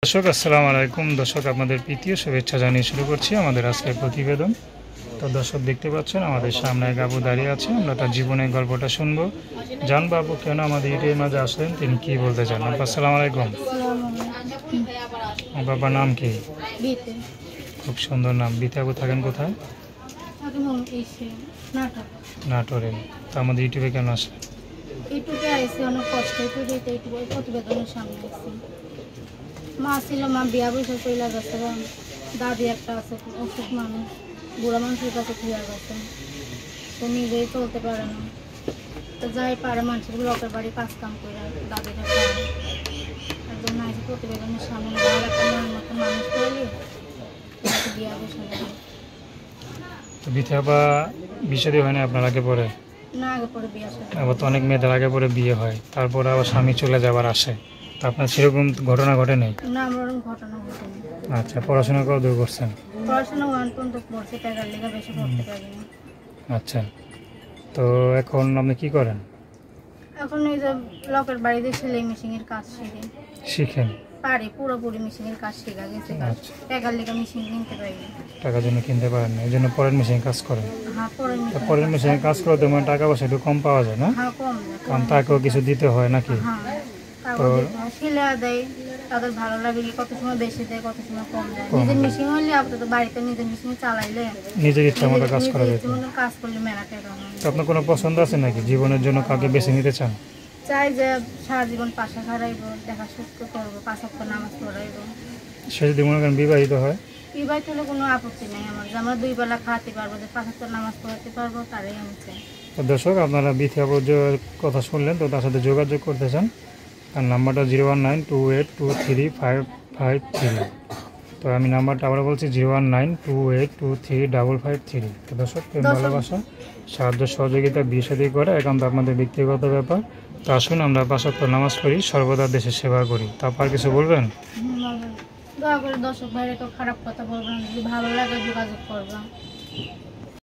দর্শক আসসালামু আলাইকুম। দর্শক আপনাদের প্রীতীয় শুভেচ্ছা জানিয়ে শুরু করছি আমাদের আজকের প্রতিবেদন। তো দর্শক দেখতে পাচ্ছেন আমাদের সামনে এক আপু দাঁড়িয়ে আছে, আমরা তার জীবনের গল্পটা শুনবো। জানবো আপু কেন আমাদের ইউটিউবের মাঝে আসলেন, তিনি কি বলতে চান। আপু আসসালামু আলাইকুম। বাবার নাম কি? খুব সুন্দর নাম, বিতে। আপু থাকেন কোথায়? নাটোরে। তো আমাদের ইউটিউবে কেন আসলেন? ইউটিউবে আইসি অনেক কষ্ট, ইউটিউবে প্রতিবেদনের সামনে আসছি। মা ছিল, মা বিয়া বসে চলে গেছে। দাদি একটা আছে, অসুখ মানুষ, বুড়া মানুষের কাছে ফিরে গেছে। তো নিজেই চলতে পারে না, তো যাই পারে মানুষের লোকের বাড়ি কাজ কাম করে দাদিটা খায়। একজন আইসি প্রতিবেদনের সামনে ভালো একটা মনের মতো মানুষ করলে বিয়া বসে গেছে। তো বিতে আপা বিষাদী হয় না আপনার আগে পরে? না, আগে পরে বিয়ে আসে। আবার তো অনেক মেয়েদের আগে পরে বিয়ে হয়, তারপরে আবার স্বামী চলে যাবার আসে। তো আপনার সেরকম ঘটনা ঘটে নেই? না, আমার ওরকম ঘটনা ঘটেনি। আচ্ছা, পড়াশোনা কত দূর করছেন? পড়াশোনা 1 পর্যন্ত পড়ছে, টাকার লেগে বেশি পড়তে পারিনি। আচ্ছা, তো এখন আপনি কি করেন? এখন ওই যে লোকের বাড়িতে সেলাই মেশিনের কাজ শিখেন? পারি, পুরোপুরি মেশিনের কাজ শেখা গেছে। আচ্ছা, টাকার লেগে মেশিন কিনতে পারি, টাকার জন্য কিনতে পারেন না, এই জন্য পরের মেশিনে কাজ করেন। হ্যাঁ পরের তো মেশিন। পরের মেশিনে কাজ করতে মানে টাকা পয়সা একটু কম পাওয়া যায় না? হ্যাঁ কম না, কারণ তাকেও কিছু দিতে হয় নাকি? হ্যাঁ তো সেলে দেয়, তাদের ভালো লাগে কি, কত সময় বেশি দেয়, কত সময় কম দেয়। নিজের মেশিন হলে আপাতত বাড়িতে নিজের মেশিন চালাইলে নিজের ইচ্ছা মতো কাজ করা যেত। কাজ করলে মেলা টাকা হয়। তো আপনার কোনো পছন্দ আছে নাকি জীবনের জন্য, কাউকে বেছে নিতে চান? চাই যে সারা জীবন পাশা খারাইব, দেখা সুস্থ করবো, 5 ওয়াক্ত নামাজ পড়াইব। সে যদি মনে করেন বিবাহিত হয়? বিবাহিত হলে কোনো আপত্তি নেই আমার, যে আমরা 2 বেলা খাওয়াতে পারবো, যে 5 ওয়াক্ত নামাজ পড়াতে পারবো, তারাই আমি চাই। তো দর্শক আপনারা বিথি আপুর যে কথা শুনলেন, তো তার সাথে যোগাযোগ করতে চান, তার নাম্বারটা 01928235553। তো আমি নাম্বারটা আবার বলছি 01928235553। তো দর্শক, প্রেম ভালোবাসা সাহায্য সহযোগিতা বিয়ে শাদী করে একান্ত আপনাদের ব্যক্তিগত ব্যাপার। তো আসুন আমরা 5 ওয়াক্ত নামাজ পড়ি, সর্বদা দেশের সেবা করি। তারপর কিছু বলবেন? দয়া করে দর্শক ভাইরা কেউ খারাপ কথা বলবেন না, যদি ভালো লাগে যোগাযোগ করবা।